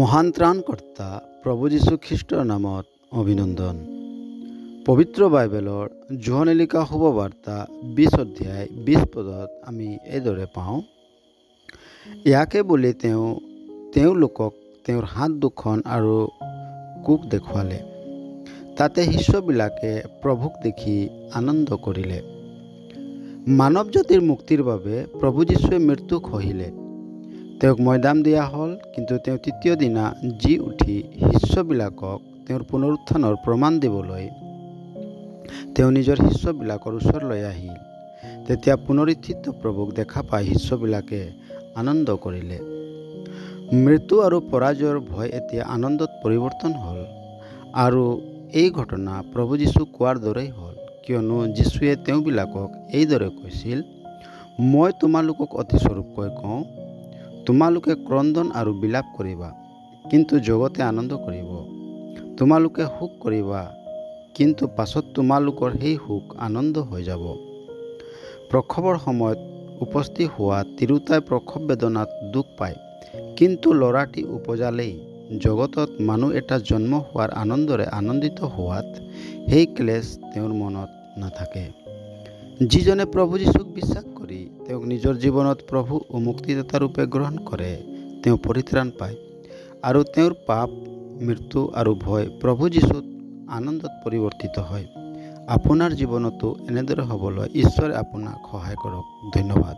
মহান ত্ৰাণকৰ্তা প্ৰভু যীশুখ্ৰীষ্টৰ নামত অভিনন্দন। পবিত্ৰ বাইবেলৰ যোহনে লিখা শুভবাৰ্তা 20 অধ্যায় 20 পদত আমি এইদৰে পাওঁ, ইয়াকে বুলি তেওঁলোকক তেওঁৰ হাত দুখন আৰু কোক দেখুৱালে। তাতে শিষ্যবিলাকে প্ৰভুক দেখি আনন্দ কৰিলে। মানৱ জাতিৰ মুক্তিৰ বাবে প্ৰভু যীশুৱে মৃত্যু সহিলে। তেওঁক মৈদাম দিয়া হ'ল, কিন্তু তেওঁ তৃতীয় দিনা জি উঠি শিষ্যবিলাকক তেওঁৰ পুনৰুত্থানৰ প্ৰমাণ দিবলৈ তেওঁ নিজৰ শিষ্যবিলাকৰ ওচৰলৈ আহিল। তেতিয়া পুনৰুত্থিত প্ৰভুক দেখা পাই শিষ্যবিলাকে আনন্দ কৰিলে। মৃত্যু আৰু পৰাজয়ৰ ভয় এতিয়া আনন্দত পৰিৱৰ্তন হ'ল। আৰু এই ঘটনা প্ৰভু যীশু কোৱাৰ দৰেই হ'ল, কিয়নো যীশুৱে তেওঁবিলাকক এইদৰে কৈছিল, মই তোমালোকক অতিস্বৰূপকৈ কওঁ, তোমালোকে ক্ৰন্দন আৰু বিলাপ কৰিবা, কিন্তু জগতে আনন্দ কৰিব। তোমালোকে শোক কৰিবা, কিন্তু পাছত তোমালোকৰ সেই শোক আনন্দ হৈ যাব। প্ৰসৱৰ সময়ত উপস্থিত হোৱা তিৰোতাই প্ৰসৱ বেদনাত দুখ পায়, কিন্তু ল'ৰাটি উপজালেই জগতত মানুহ এটা জন্ম হোৱাৰ আনন্দৰে আনন্দিত হোৱাত সেই ক্লেশ তেওঁৰ মনত নাথাকে। যিজনে প্ৰভু যীশুক বিশ্বাস কৰি তেওঁক নিজৰ জীৱনত প্ৰভু ও মুক্তিদাতা ৰূপে গ্ৰহণ কৰে, তেওঁ পৰিত্ৰাণ পায় আৰু তেওঁৰ পাপ, মৃত্যু আৰু ভয় প্ৰভু যীশুত আনন্দত পৰিৱৰ্তিত হয়। আপোনাৰ জীৱনতো এনেদৰে হ'বলৈ ঈশ্বৰে আপোনাক সহায় কৰক। ধন্যবাদ।